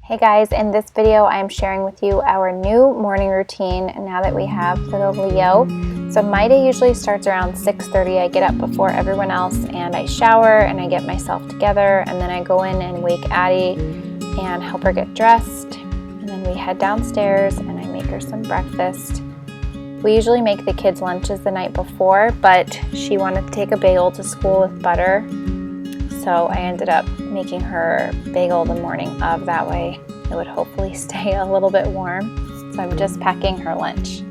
Hey guys, in this video I am sharing with you our new morning routine now that we have little Leo. So my day usually starts around 6:30. I get up before everyone else and I shower and I get myself together, and then I go in and wake Addie and help her get dressed, and then we head downstairs and I make her some breakfast. We usually make the kids' lunches the night before, but she wanted to take a bagel to school with butter. So I ended up making her bagel the morning of, that way it would hopefully stay a little bit warm. So I'm just packing her lunch.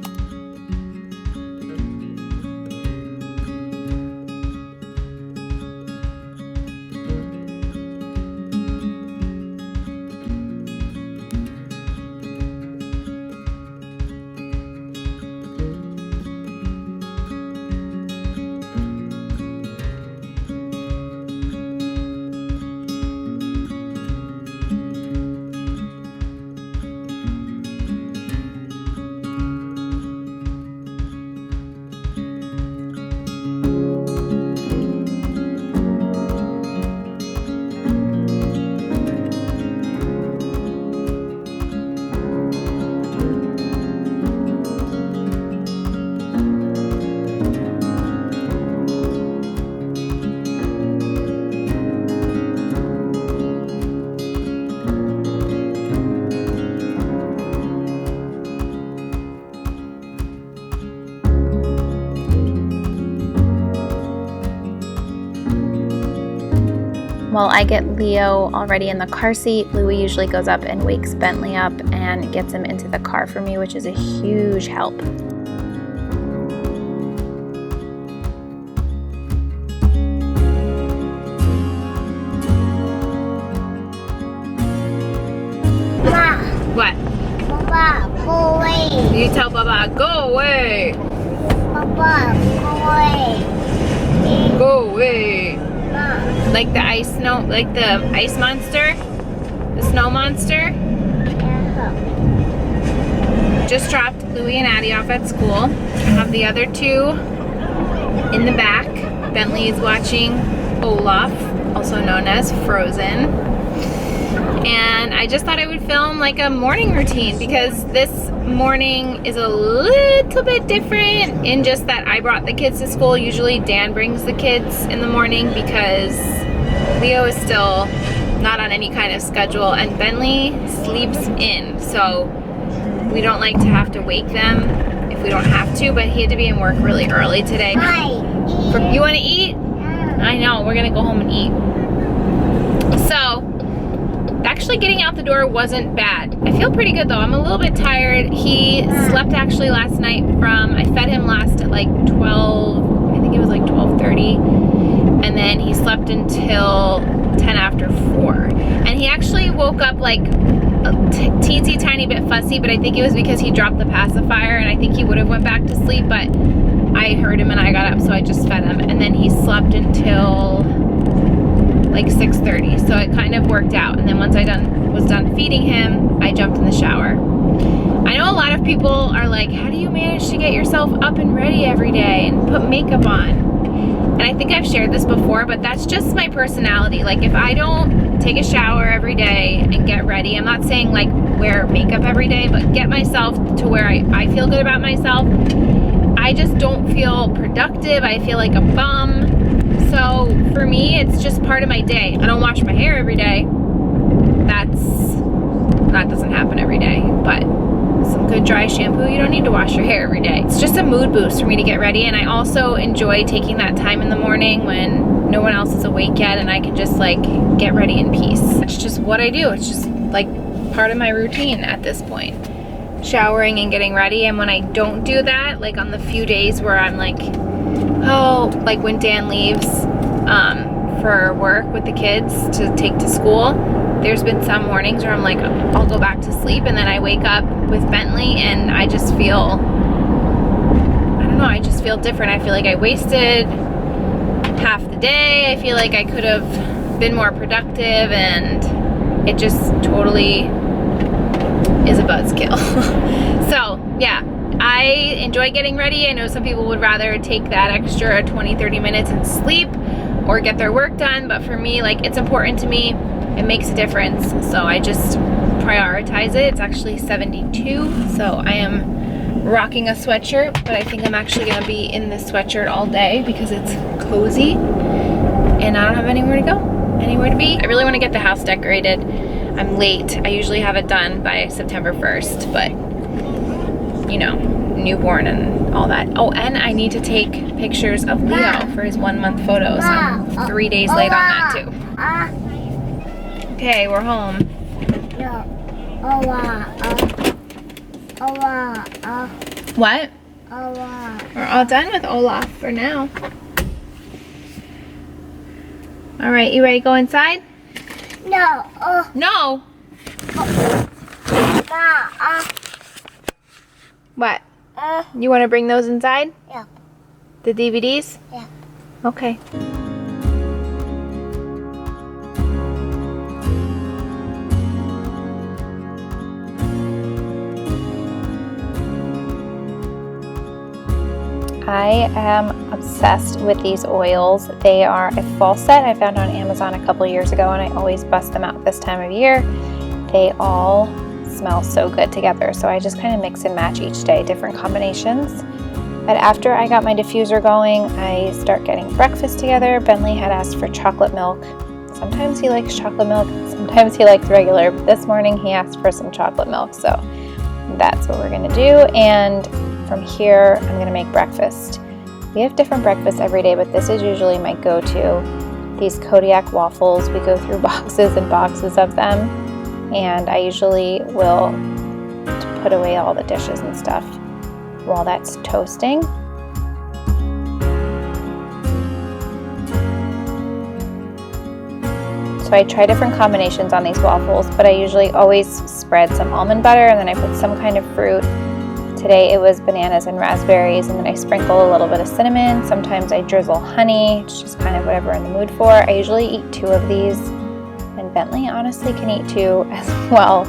While I get Leo already in the car seat, Louie usually goes up and wakes Bentley up and gets him into the car for me, which is a huge help. Mama. What? Papa, go away. You tell Baba, go away. Papa, go away. Go away. Mama. Like the ice monster? The snow monster? Just dropped Louie and Addie off at school. I have the other two in the back. Bentley is watching Olaf, also known as Frozen. And I just thought I would film like a morning routine because this morning is a little bit different in just that I brought the kids to school. Usually Dan brings the kids in the morning because Leo is still not on any kind of schedule and Bentley sleeps in. So we don't like to have to wake them if we don't have to, but he had to be in work really early today. You want to eat? I know, we're gonna go home and eat. So actually getting out the door wasn't bad. I feel pretty good though. I'm a little bit tired. He slept actually last night I fed him last at like 12, I think it was like 12:30. And then he slept until 10 after 4. And he actually woke up like a teensy tiny bit fussy, but I think it was because he dropped the pacifier and I think he would have went back to sleep, but I heard him and I got up, so I just fed him. And then he slept until like 6:30, so it kind of worked out. And then once I was done feeding him, I jumped in the shower. I know a lot of people are like, how do you manage to get yourself up and ready every day and put makeup on? And I think I've shared this before, but that's just my personality. Like if I don't take a shower every day and get ready, I'm not saying like wear makeup every day, but get myself to where I feel good about myself, I just don't feel productive. I feel like a bum. So for me, it's just part of my day. I don't wash my hair every day. That doesn't happen every day, but some good dry shampoo, you don't need to wash your hair every day. It's just a mood boost for me to get ready, and I also enjoy taking that time in the morning when no one else is awake yet and I can just like get ready in peace. It's just what I do. It's just like part of my routine at this point. Showering and getting ready, and when I don't do that, like on the few days where I'm like, oh, like when Dan leaves for work with the kids to take to school, there's been some mornings where I'm like, I'll go back to sleep, and then I wake up with Bentley and I just feel, I don't know, I just feel different. I feel like I wasted half the day. I feel like I could have been more productive, and it just totally is a buzzkill. So yeah, I enjoy getting ready. I know some people would rather take that extra 20-30 minutes and sleep or get their work done, but for me, like, it's important to me. It makes a difference, so I just prioritize it. It's actually 72, so I am rocking a sweatshirt, but I think I'm actually gonna be in this sweatshirt all day because it's cozy and I don't have anywhere to go, anywhere to be. I really want to get the house decorated. I'm late. I usually have it done by September 1st, but you know, newborn and all that. Oh, and I need to take pictures of Leo for his 1 month photos. I'm 3 days late on that too. Okay, we're home. What? We're all done with Olaf for now. All right, you ready to go inside? No. No. What? You want to bring those inside? Yeah. The DVDs? Yeah. Okay. I am obsessed with these oils. They are a fall set I found on Amazon a couple years ago, and I always bust them out this time of year. They all smell so good together, so I just kind of mix and match each day, different combinations. But after I got my diffuser going, I start getting breakfast together. Bentley had asked for chocolate milk. Sometimes he likes chocolate milk, sometimes he likes regular, but this morning he asked for some chocolate milk, so that's what we're gonna do. And from here, I'm gonna make breakfast. We have different breakfasts every day, but this is usually my go-to. These Kodiak waffles, we go through boxes and boxes of them, and I usually will put away all the dishes and stuff while that's toasting. So I try different combinations on these waffles, but I usually always spread some almond butter and then I put some kind of fruit. Today it was bananas and raspberries, and then I sprinkle a little bit of cinnamon. Sometimes I drizzle honey. It's just kind of whatever I'm in the mood for. I usually eat 2 of these, and Bentley honestly can eat 2 as well.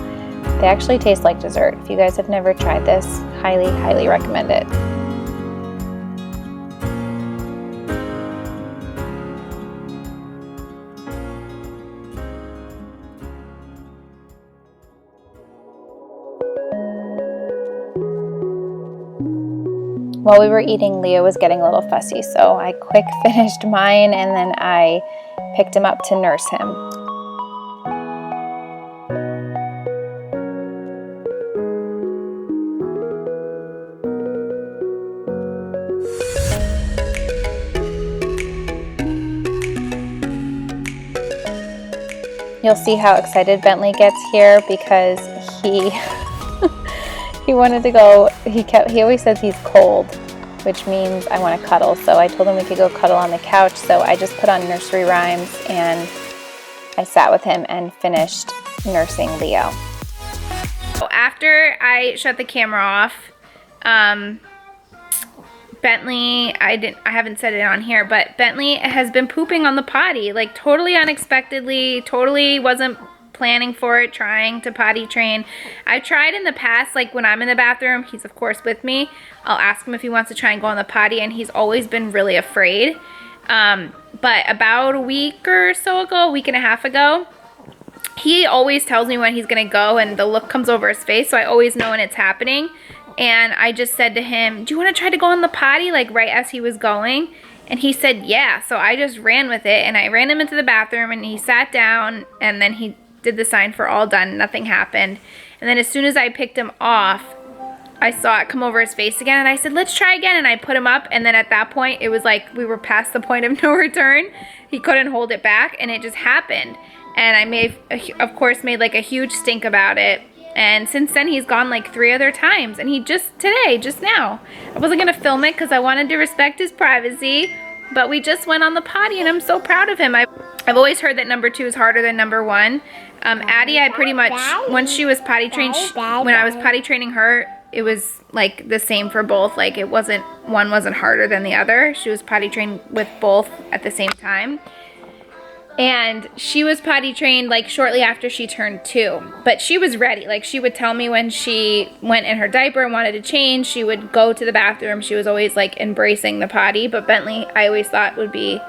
They actually taste like dessert. If you guys have never tried this, highly, highly recommend it. While we were eating, Leo was getting a little fussy, so I quick finished mine and then I picked him up to nurse him. You'll see how excited Bentley gets here because he wanted to go. He always says he's cold, which means I want to cuddle. So I told him we could go cuddle on the couch. So I just put on nursery rhymes and I sat with him and finished nursing Leo. So after I shut the camera off, Bentley, I haven't said it on here, but Bentley has been pooping on the potty, like totally unexpectedly, totally wasn't planning for it, trying to potty train. I've tried in the past, like when I'm in the bathroom, he's of course with me, I'll ask him if he wants to try and go on the potty, and he's always been really afraid. But about a week or so ago, a week and a half ago, he always tells me when he's gonna go, and the look comes over his face, so I always know when it's happening. And I just said to him, do you want to try to go on the potty, like right as he was going? And he said yeah, so I just ran with it, and I ran him into the bathroom, and he sat down, and then he did the sign for all done, nothing happened. And then as soon as I picked him off, I saw it come over his face again, and I said, let's try again, and I put him up, and then at that point, it was like we were past the point of no return. He couldn't hold it back, and it just happened. And I of course made like a huge stink about it. And since then, he's gone like 3 other times, and he just now. I wasn't gonna film it because I wanted to respect his privacy, but we just went on the potty, and I'm so proud of him. I've always heard that number 2 is harder than number 1. Addie, I pretty much, once she was potty trained, when I was potty training her, it was like the same for both. Like it wasn't, one wasn't harder than the other. She was potty trained with both at the same time. And she was potty trained like shortly after she turned 2. But she was ready. Like she would tell me when she went in her diaper and wanted to change, she would go to the bathroom. She was always like embracing the potty. But Bentley, I always thought would be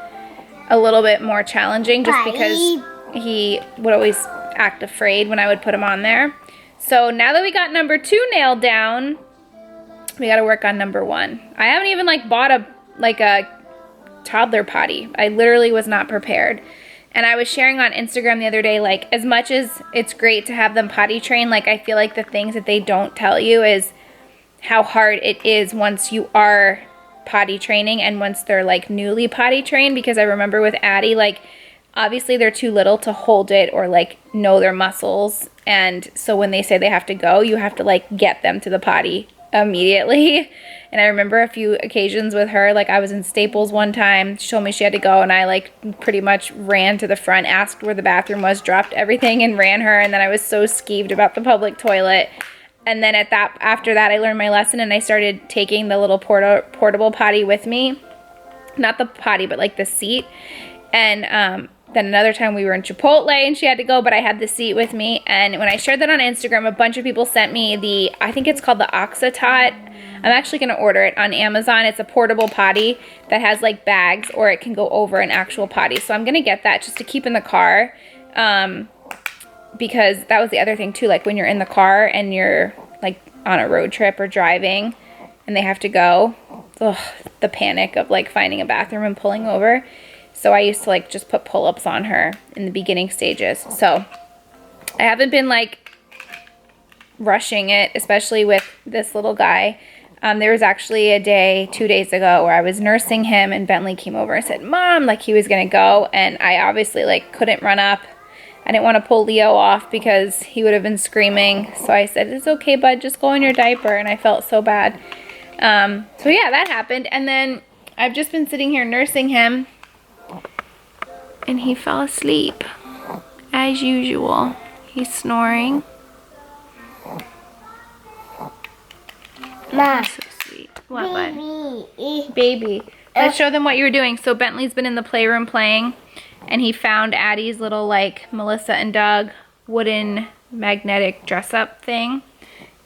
a little bit more challenging just because he would always act afraid when I would put him on there. So now that we got number 2 nailed down, we got to work on number 1. I haven't even like bought a toddler potty. I literally was not prepared. And I was sharing on Instagram the other day, like, as much as it's great to have them potty train, like, I feel like the things that they don't tell you is how hard it is once you are potty training and once they're, like, newly potty trained. Because I remember with Addie, like, obviously they're too little to hold it or, like, know their muscles. And so when they say they have to go, you have to, like, get them to the potty immediately. And I remember a few occasions with her, like I was in Staples one time, she told me she had to go, and I like pretty much ran to the front, asked where the bathroom was, dropped everything and ran her. And then I was so skeeved about the public toilet. And then after that I learned my lesson, and I started taking the little portable potty with me. Not the potty, but like the seat. And then another time we were in Chipotle and she had to go, but I had the seat with me. And when I shared that on Instagram, a bunch of people sent me I think it's called the Oxatot. I'm actually going to order it on Amazon. It's a portable potty that has like bags, or it can go over an actual potty. So I'm going to get that just to keep in the car. Because that was the other thing too. Like when you're in the car and you're like on a road trip or driving and they have to go, the panic of like finding a bathroom and pulling over. So I used to like just put pull-ups on her in the beginning stages. So I haven't been like rushing it, especially with this little guy. There was actually a day 2 days ago where I was nursing him and Bentley came over and said, Mom, like he was gonna go, and I obviously like couldn't run up. I didn't want to pull Leo off because he would have been screaming. So I said, it's okay, bud, just go in your diaper. And I felt so bad. So yeah, that happened. And then I've just been sitting here nursing him, and he fell asleep as usual. He's snoring. Ma. So sweet. What, bud? Baby. Baby. Let's show them what you were doing. So Bentley's been in the playroom playing, and he found Addie's little like Melissa and Doug wooden magnetic dress-up thing,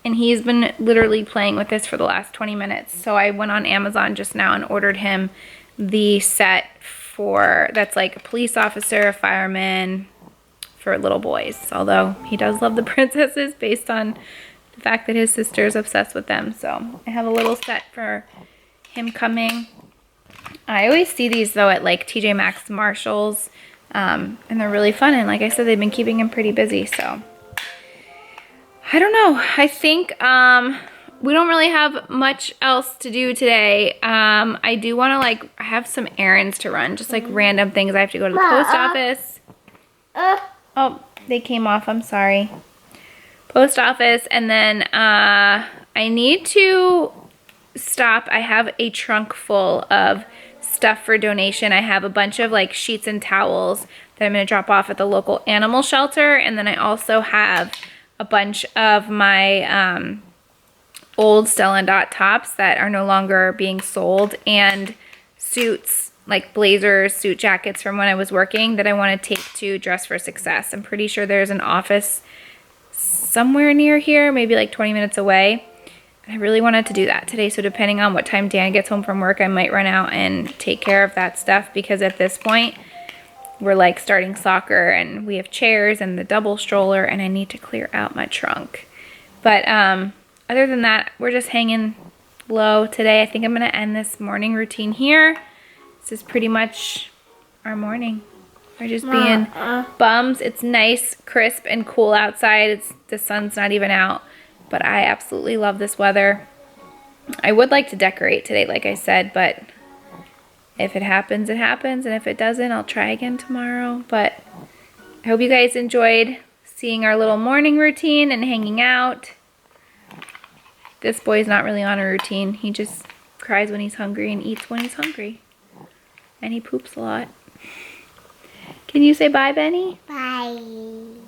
and he's been literally playing with this for the last 20 minutes. So I went on Amazon just now and ordered him the set that's like a police officer, a fireman, for little boys. Although he does love the princesses based on the fact that his sister is obsessed with them. So I have a little set for him coming. I always see these though at like TJ Maxx, Marshalls, and they're really fun. And like I said, they've been keeping him pretty busy. So I don't know. I think we don't really have much else to do today. I do want to I have some errands to run, just like random things. I have to go to the post office. Oh, they came off. I'm sorry. Post office, and then I need to stop. I have a trunk full of stuff for donation. I have a bunch of like sheets and towels that I'm going to drop off at the local animal shelter, and then I also have a bunch of my old Stella and Dot tops that are no longer being sold, and suits, like blazers, suit jackets from when I was working that I want to take to Dress for Success. I'm pretty sure there's an office somewhere near here, maybe like 20 minutes away. I really wanted to do that today, so depending on what time Dan gets home from work, I might run out and take care of that stuff, because at this point we're like starting soccer and we have chairs and the double stroller, and I need to clear out my trunk. But other than that, we're just hanging low today. I think I'm going to end this morning routine here. This is pretty much our morning. We're just being bums. It's nice, crisp, and cool outside. The sun's not even out, but I absolutely love this weather. I would like to decorate today, like I said, but if it happens, it happens, and if it doesn't, I'll try again tomorrow. But I hope you guys enjoyed seeing our little morning routine and hanging out. This boy's not really on a routine. He just cries when he's hungry and eats when he's hungry. And he poops a lot. Can you say bye, Benny? Bye.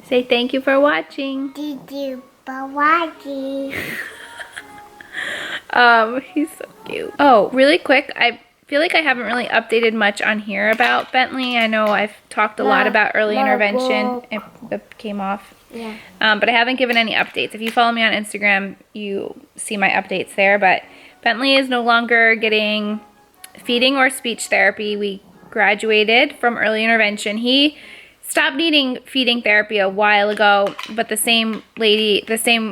Say thank you for watching. Thank you for watching. He's so cute. Oh, really quick, I feel like I haven't really updated much on here about Bentley. I know I've talked a lot about early intervention. It came off. Yeah. But I haven't given any updates. If you follow me on Instagram, you see my updates there. But Bentley is no longer getting feeding or speech therapy. We graduated from early intervention. He stopped needing feeding therapy a while ago, but the same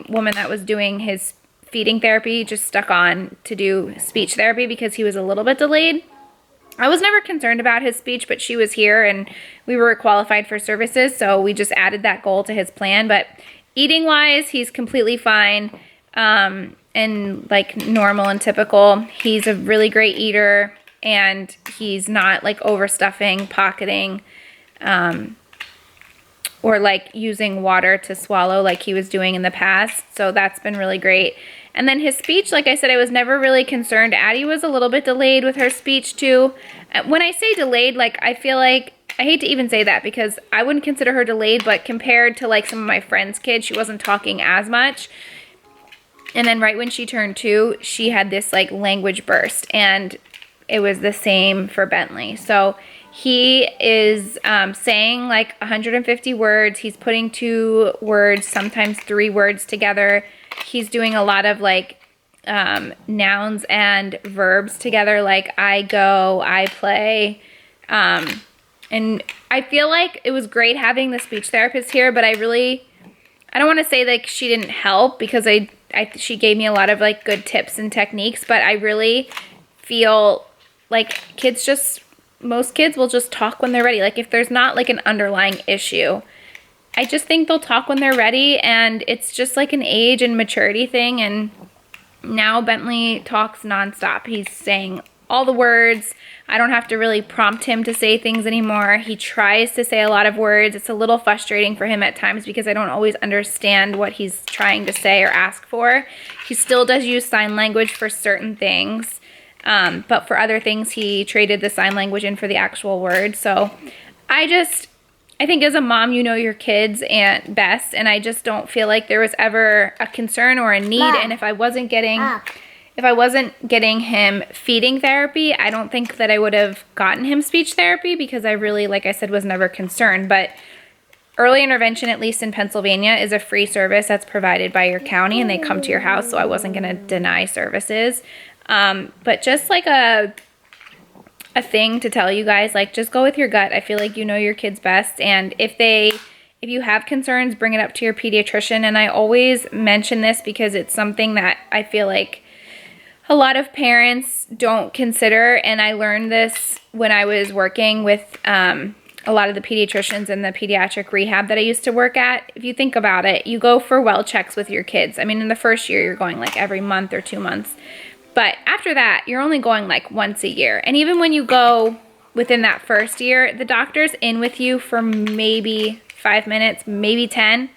woman that was doing his feeding therapy just stuck on to do speech therapy because he was a little bit delayed. I was never concerned about his speech, but she was here and we were qualified for services, so we just added that goal to his plan. But eating wise, he's completely fine, and like normal and typical. He's a really great eater, and he's not like overstuffing, pocketing, or like using water to swallow like he was doing in the past. So that's been really great. And then his speech, like I said, I was never really concerned. Addie was a little bit delayed with her speech too. When I say delayed, like I feel like, I hate to even say that because I wouldn't consider her delayed, but compared to like some of my friends' kids, she wasn't talking as much. And then right when she turned 2, she had this like language burst, and it was the same for Bentley. So he is saying like 150 words. He's putting 2 words, sometimes 3 words together. He's doing a lot of like nouns and verbs together, like I go, I play. And I feel like it was great having the speech therapist here, but I don't want to say like she didn't help, because she gave me a lot of like good tips and techniques, but I really feel like most kids will just talk when they're ready. Like if there's not like an underlying issue, I just think they'll talk when they're ready, and it's just like an age and maturity thing. And now Bentley talks nonstop. He's saying all the words. I don't have to really prompt him to say things anymore. He tries to say a lot of words. It's a little frustrating for him at times because I don't always understand what he's trying to say or ask for. He still does use sign language for certain things, but for other things he traded the sign language in for the actual word. So I think as a mom, you know your kids and best, and I just don't feel like there was ever a concern or a need. And if I wasn't getting him feeding therapy, I don't think that I would have gotten him speech therapy, because I really, like I said, was never concerned. But early intervention, at least in Pennsylvania, is a free service that's provided by your county, and they come to your house, so I wasn't going to deny services. But just like a thing to tell you guys, like just go with your gut. I feel like you know your kids best, and if you have concerns, bring it up to your pediatrician. And I always mention this because it's something that I feel like a lot of parents don't consider, and I learned this when I was working with a lot of the pediatricians in the pediatric rehab that I used to work at. If you think about it, you go for well checks with your kids. I mean, in the first year, you're going like every month or 2 months. But after that, you're only going like once a year. And even when you go within that first year, the doctor's in with you for maybe 5 minutes, maybe 10.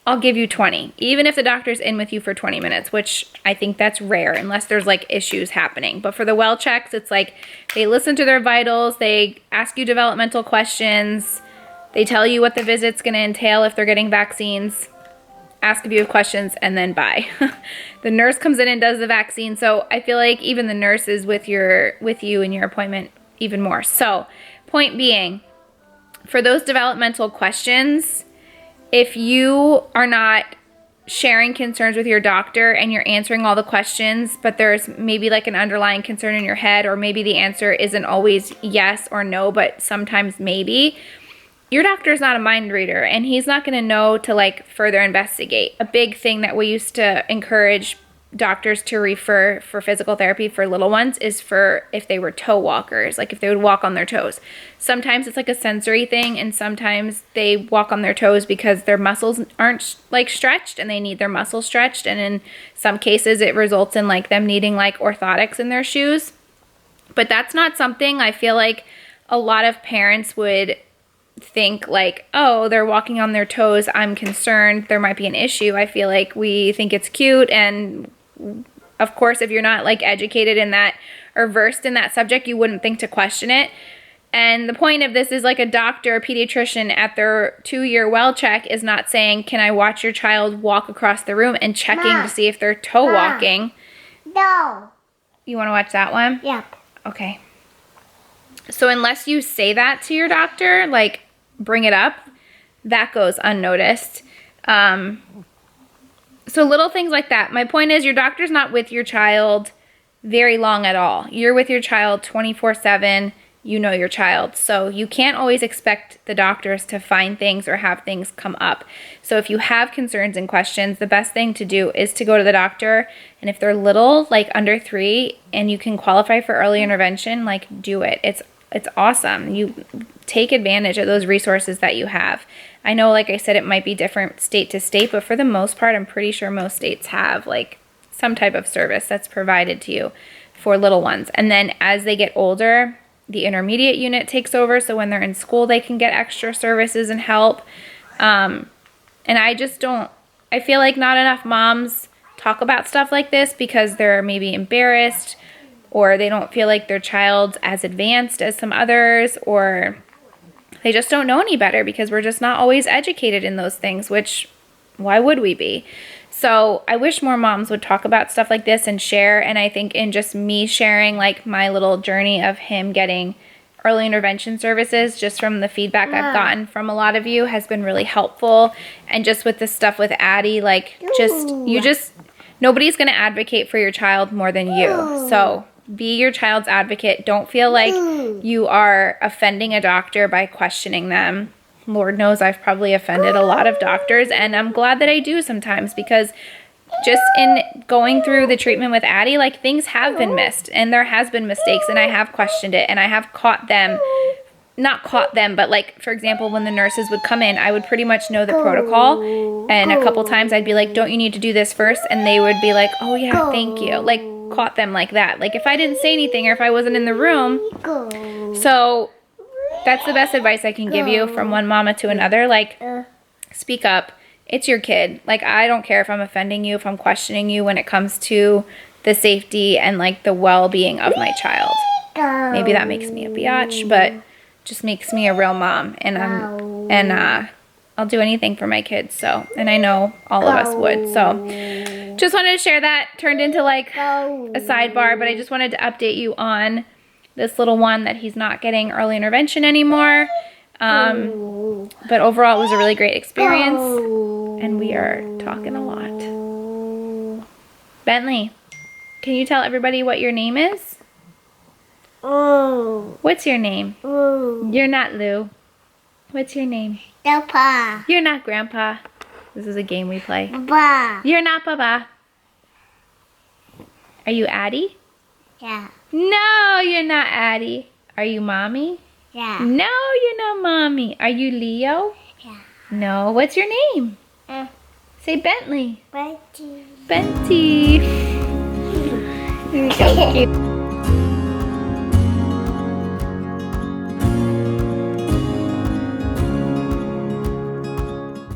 I'll give you 20. Even if the doctor's in with you for 20 minutes, which I think that's rare unless there's like issues happening. But for the well checks, it's like they listen to their vitals, they ask you developmental questions, they tell you what the visit's going to entail if they're getting vaccines, ask a few questions, and then bye. The nurse comes in and does the vaccine. So I feel like even the nurse is with you in your appointment even more. So point being, for those developmental questions, if you are not sharing concerns with your doctor and you're answering all the questions, but there's maybe like an underlying concern in your head, or maybe the answer isn't always yes or no, but sometimes maybe, your doctor's not a mind reader, and he's not going to know to like further investigate. A big thing that we used to encourage doctors to refer for physical therapy for little ones is for if they were toe walkers, like if they would walk on their toes. Sometimes it's like a sensory thing, and sometimes they walk on their toes because their muscles aren't like stretched and they need their muscles stretched. And in some cases it results in like them needing like orthotics in their shoes. But that's not something I feel like a lot of parents would think like, oh, they're walking on their toes, I'm concerned, there might be an issue. I feel like we think it's cute, and of course if you're not like educated in that or versed in that subject, you wouldn't think to question it. And the point of this is like a doctor, a pediatrician at their 2-year well check is not saying, can I watch your child walk across the room, and checking to see if they're toe walking. No. You want to watch that one? Yep. Okay. So unless you say that to your doctor, like bring it up, that goes unnoticed. So little things like that. My point is, your doctor's not with your child very long at all. You're with your child 24/7. you know your child. So you can't always expect the doctors to find things or have things come up. So if you have concerns and questions, the best thing to do is to go to the doctor. And if they're little, like under 3, and you can qualify for early intervention, like do it. It's awesome. You take advantage of those resources that you have. I know, like I said, it might be different state to state, but for the most part, I'm pretty sure most states have like some type of service that's provided to you for little ones. And then as they get older, the intermediate unit takes over, so when they're in school, they can get extra services and help. And I feel like not enough moms talk about stuff like this because they're maybe embarrassed, or they don't feel like their child's as advanced as some others, or they just don't know any better because we're just not always educated in those things, which why would we be? So I wish more moms would talk about stuff like this and share. And I think in just me sharing like my little journey of him getting early intervention services, just from the feedback I've gotten from a lot of you, has been really helpful. And just with this stuff with Addie, like nobody's going to advocate for your child more than you. So be your child's advocate. Don't feel like you are offending a doctor by questioning them. Lord knows I've probably offended a lot of doctors, and I'm glad that I do sometimes, because just in going through the treatment with Addie, like things have been missed and there has been mistakes, and I have questioned it, and I have not caught them, but like, for example, when the nurses would come in, I would pretty much know the protocol, and a couple times I'd be like, don't you need to do this first? And they would be like, oh yeah, thank you. Like, caught them like that. Like if I didn't say anything or if I wasn't in the room. So that's the best advice I can give you from one mama to another. Like, speak up. It's your kid. Like, I don't care if I'm offending you, if I'm questioning you when it comes to the safety and like the well-being of my child. Maybe that makes me a biatch, but just makes me a real mom. And I'll do anything for my kids. So, and I know all of us would. So just wanted to share that. Turned into like a sidebar, but I just wanted to update you on this little one, that he's not getting early intervention anymore. But overall, it was a really great experience, and we are talking a lot. Bentley, can you tell everybody what your name is? What's your name? You're not Lou. What's your name? Grandpa. You're not Grandpa. This is a game we play. Baba. You're not Baba. Are you Addie? Yeah. No, you're not Addie. Are you Mommy? Yeah. No, you're not Mommy. Are you Leo? Yeah. No. What's your name? Say Bentley. Betty. Benty. You're so cute.